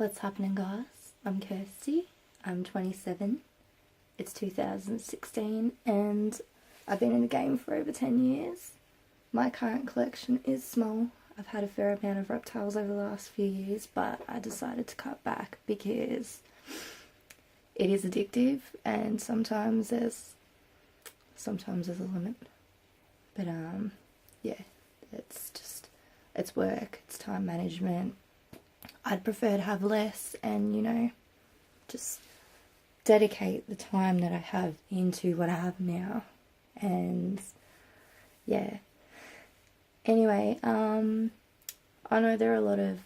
What's happening, guys? I'm Kirsty. I'm 27. It's 2016 and I've been in the game for over 10 years. My current collection is small. I've had a fair amount of reptiles over the last few years, but I decided to cut back because it is addictive and sometimes there's a limit. But yeah, it's work, it's time management. I'd prefer to have less and, you know, just dedicate the time that I have into what I have now. And yeah. Anyway, I know there are a lot of,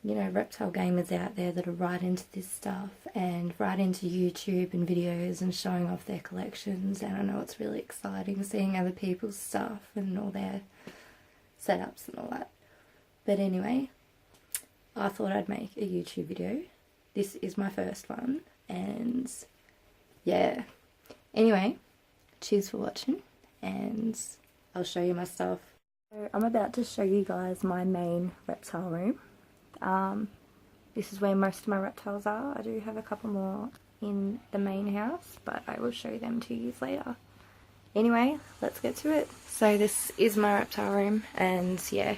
you know, reptile gamers out there that are right into this stuff and right into YouTube and videos and showing off their collections. And I know it's really exciting seeing other people's stuff and all their setups and all that. But anyway, I thought I'd make a YouTube video. This is my first one, and yeah. Anyway, cheers for watching, and I'll show you my stuff. So I'm about to show you guys my main reptile room. This is where most of my reptiles are. I do have a couple more in the main house, but I will show them to you later. Anyway, let's get to it. So this is my reptile room, and yeah.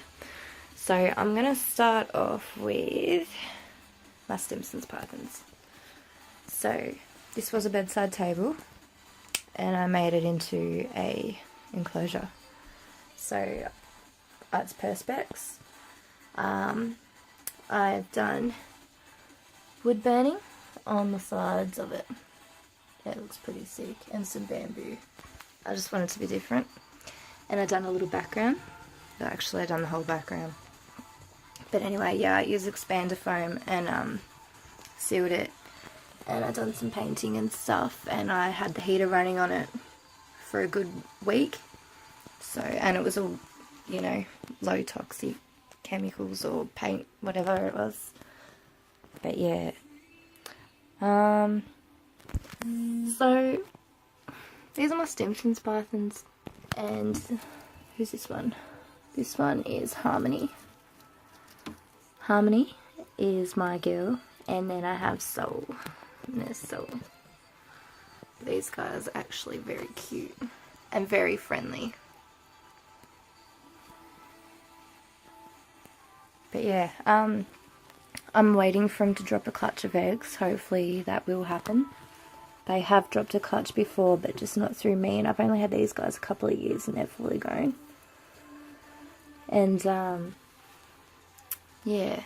So I'm going to start off with my Stimson's pythons. So this was a bedside table and I made it into a enclosure. So it's perspex. I've done wood burning on the sides of it. Yeah, it looks pretty sick. And some bamboo. I just wanted to be different. And I've done a little background. Actually, I've done the whole background. But anyway, yeah, I used expander foam and sealed it, and I've done some painting and stuff, and I had the heater running on it for a good week. So, and it was all, you know, low toxic chemicals or paint, whatever it was. But yeah, so these are my Stimson's pythons, and who's this one? This one is Harmony. Harmony is my girl, and then I have Soul. And there's Soul. These guys are actually very cute and very friendly. But yeah, I'm waiting for them to drop a clutch of eggs. Hopefully that will happen. They have dropped a clutch before, but just not through me, and I've only had these guys a couple of years and they're fully grown. And yeah.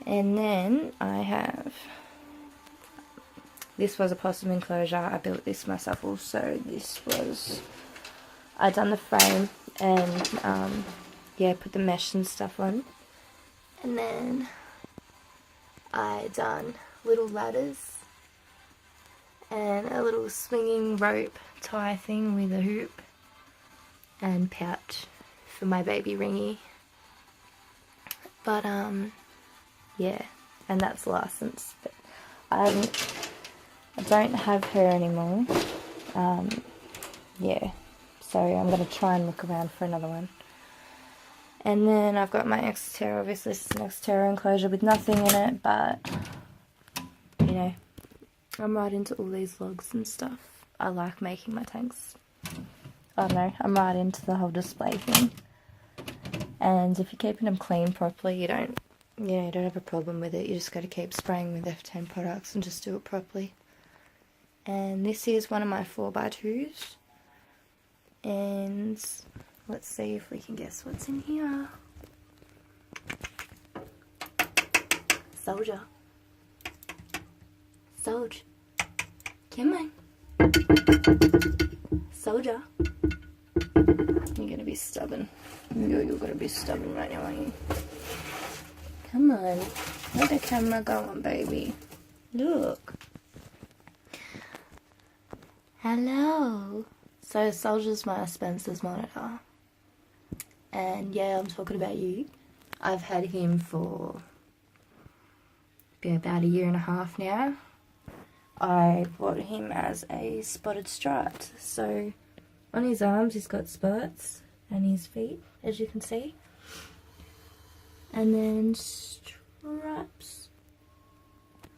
And then I have, this was a possum enclosure. I built this myself also. This was, I done the frame and yeah, put the mesh and stuff on. And then I done little ladders and a little swinging rope tie thing with a hoop and pouch for my baby Ringy. But yeah, and that's licensed, but I don't have her anymore. Yeah, so I'm going to try and look around for another one. And then I've got my Exoterra. Obviously this is an Exoterra enclosure with nothing in it, but you know, I'm right into all these logs and stuff. I like making my tanks. I don't know, I'm right into the whole display thing. And if you're keeping them clean properly, you don't have a problem with it. You just got to keep spraying with F10 products and just do it properly. And this is one of my 4x2s. And let's see if we can guess what's in here. Soldier. Soldier. Come on. Soldier. You're going to be stubborn. You're going to be stubborn right now, aren't you? Come on. Where's the camera going, baby? Look. Hello. So, Soldier's my Spencer's monitor. And yeah, I'm talking about you. I've had him for about a year and a half now. I bought him as a spotted striped. So, on his arms he's got spots, and his feet, as you can see. And then Raps.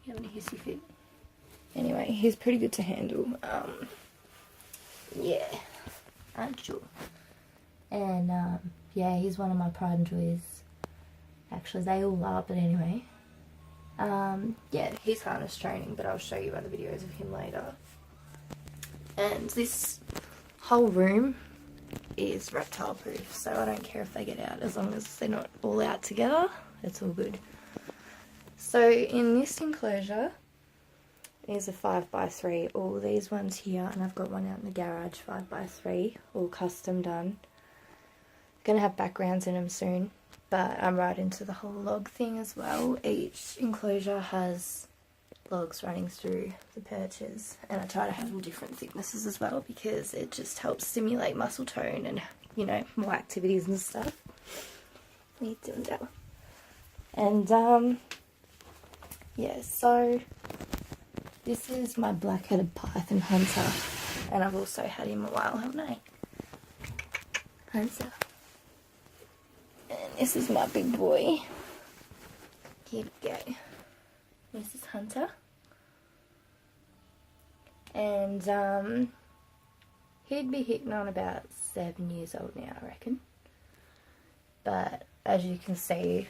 You having a hissy fit? Anyway, he's pretty good to handle. Yeah, aren't you? And yeah, he's one of my pride and joys. Actually, they all are, but anyway. Yeah, he's harness training, but I'll show you other videos of him later. And this whole room is reptile proof, so I don't care if they get out, as long as they're not all out together, it's all good. So in this enclosure is a 5x3, all these ones here, and I've got one out in the garage, 5x3, all custom done. Gonna have backgrounds in them soon, but I'm right into the whole log thing as well. Each enclosure has logs running through the perches, and I try to have them different thicknesses as well because it just helps stimulate muscle tone and, you know, more activities and stuff. What are you doing, Della? And yeah, so this is my black-headed python hunter, and I've also had him a while, haven't I? Hunter. And this is my big boy. Here we go. This is Hunter. And he'd be hitting on about 7 years old now, I reckon. But as you can see,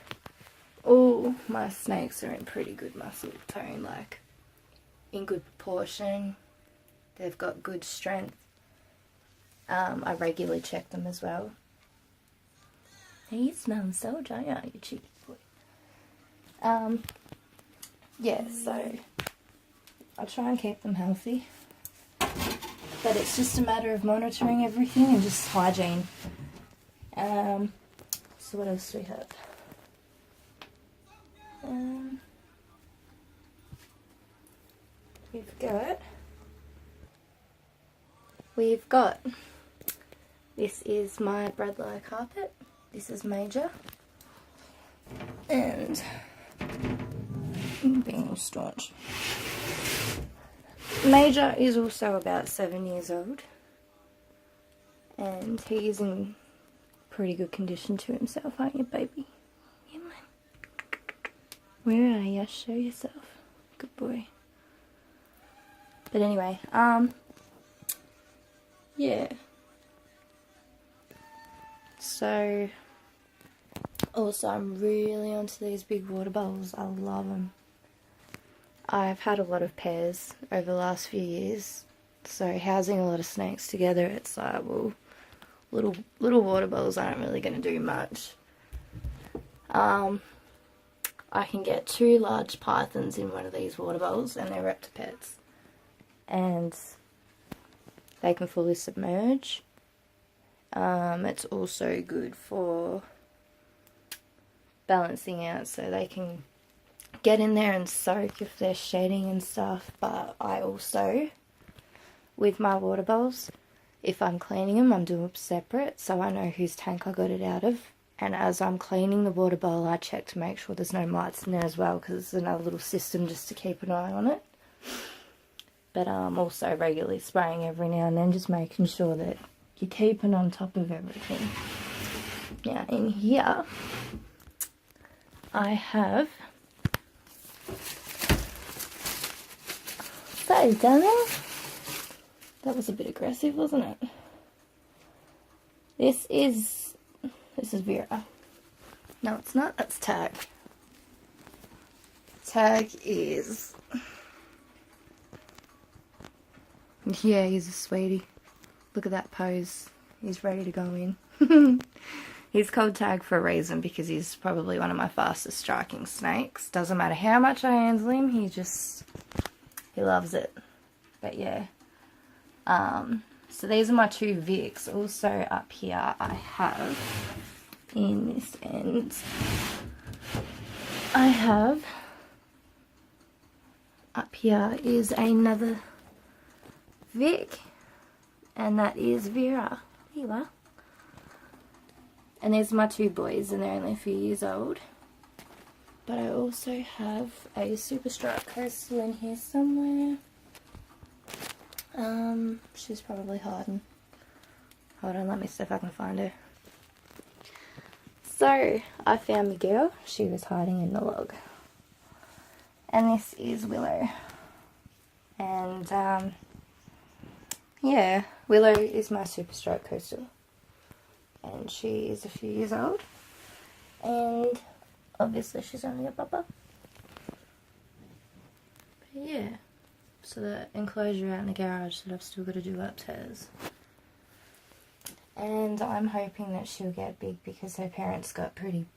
all my snakes are in pretty good muscle tone, like in good proportion. They've got good strength. I regularly check them as well. You smell so dry, aren't you, cheeky boy? Yeah, so I try and keep them healthy, but it's just a matter of monitoring everything and just hygiene. So what else do we have? We've got, this is my Bradlow carpet. This is Major, and being all staunch. Major is also about 7 years old, and he's in pretty good condition to himself, aren't you, baby? Yeah, man. Where are you? Show yourself. Good boy. But anyway, yeah. So, also I'm really onto these big water bowls. I love them. I've had a lot of pairs over the last few years, so housing a lot of snakes together, it's like, well, little water bowls aren't really going to do much. I can get 2 large pythons in one of these water bowls, and they're reptipeds, and they can fully submerge. It's also good for balancing out, so they can get in there and soak if they're shedding and stuff. But I also, with my water bowls, if I'm cleaning them, I'm doing them separate, so I know whose tank I got it out of. And as I'm cleaning the water bowl, I check to make sure there's no mites in there as well, because it's another little system just to keep an eye on it. But I'm also regularly spraying every now and then, just making sure that you're keeping on top of everything. Now in here, I have, so darling, that was a bit aggressive, wasn't it? This is Vera. No, it's not. That's Tag. Tag is, yeah, he's a sweetie. Look at that pose. He's ready to go in. He's called Tag for a reason, because he's probably one of my fastest striking snakes. Doesn't matter how much I handle him, he loves it. But yeah. So these are my 2 Vicks. Also up here I have, in this end, I have, up here is another Vic, and that is Vera. Here you are. And there's my 2 boys, and they're only a few years old. But I also have a Super Strike Coastal in here somewhere. She's probably hiding. Hold on, let me see if I can find her. So, I found Miguel. She was hiding in the log. And this is Willow. And, yeah, Willow is my super striped coastal. And she is a few years old. And obviously she's only a pupper. But yeah, so the enclosure out in the garage that I've still got to do upstairs. And I'm hoping that she'll get big because her parents got pretty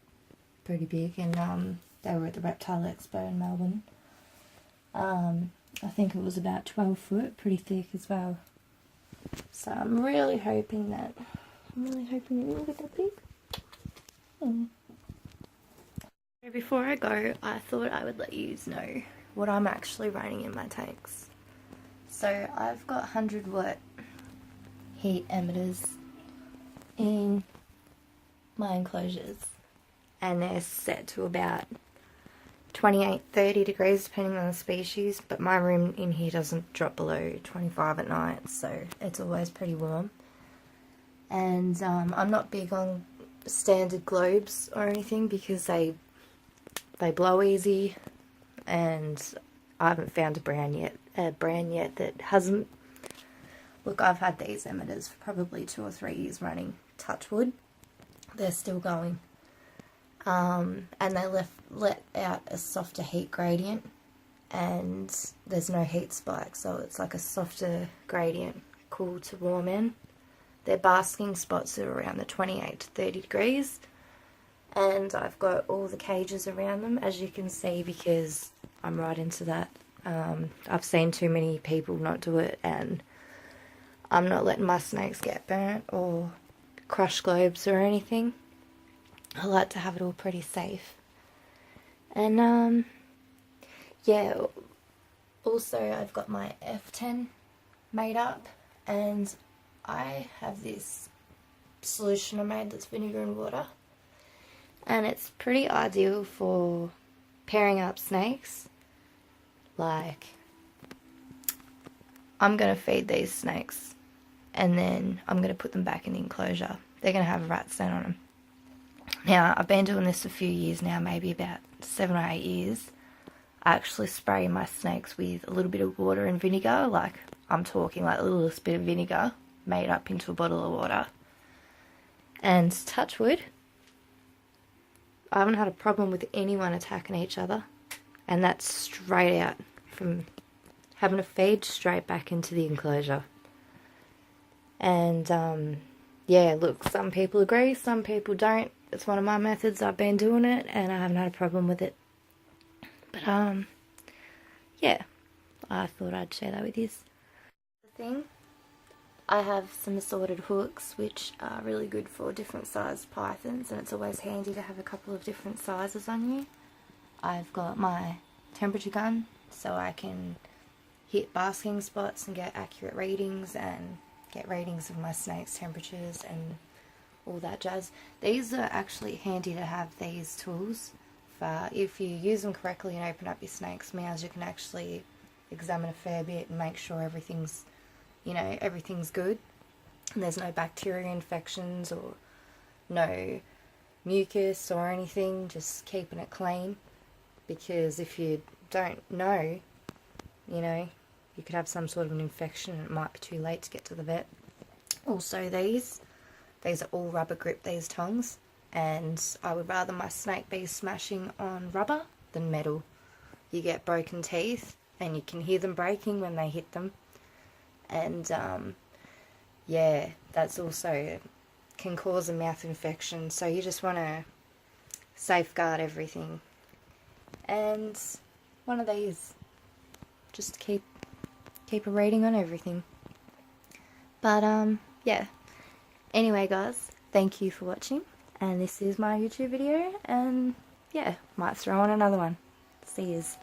big, and they were at the Reptile Expo in Melbourne. I think it was about 12 foot, pretty thick as well. So I'm really hoping it will get that big. Before I go, I thought I would let you know what I'm actually running in my tanks. So I've got 100 watt heat emitters in my enclosures, and they're set to about 28-30 degrees depending on the species, but my room in here doesn't drop below 25 at night, so it's always pretty warm. And I'm not big on standard globes or anything because they blow easy, and I haven't found a brand yet that hasn't. Look, I've had these emitters for probably 2 or 3 years running. Touch wood, they're still going. And they let out a softer heat gradient, and there's no heat spike, so it's like a softer gradient, cool to warm in. Their basking spots are around the 28 to 30 degrees, and I've got all the cages around them, as you can see, because I'm right into that. I've seen too many people not do it, and I'm not letting my snakes get burnt or crush globes or anything. I like to have it all pretty safe. And yeah, also I've got my F10 made up, and I have this solution I made that's vinegar and water, and it's pretty ideal for pairing up snakes. Like, I'm going to feed these snakes and then I'm going to put them back in the enclosure. They're going to have a rat stain on them. Now, I've been doing this a few years now, maybe about 7 or 8 years. I actually spray my snakes with a little bit of water and vinegar, like I'm talking like a little bit of vinegar made up into a bottle of water. And touch wood, I haven't had a problem with anyone attacking each other, and that's straight out from having to feed straight back into the enclosure. And yeah, look, some people agree, some people don't. It's one of my methods. I've been doing it and I haven't had a problem with it. But yeah, I thought I'd share that with you. The thing, I have some assorted hooks which are really good for different sized pythons, and it's always handy to have a couple of different sizes on you. I've got my temperature gun so I can hit basking spots and get accurate readings and get readings of my snake's temperatures and all that jazz. These are actually handy to have, these tools. If you use them correctly and open up your snake's mouths, you can actually examine a fair bit and make sure everything's, you know, everything's good and there's no bacteria infections or no mucus or anything, just keeping it clean. Because if you don't know, you know, you could have some sort of an infection and it might be too late to get to the vet. Also, these are all rubber grip, these tongs, and I would rather my snake be smashing on rubber than metal. You get broken teeth and you can hear them breaking when they hit them, and yeah, that's also can cause a mouth infection, so you just want to safeguard everything. And one of these, just to keep a rating on everything. But yeah, anyway guys, thank you for watching, and this is my YouTube video, and yeah, might throw on another one. See yous.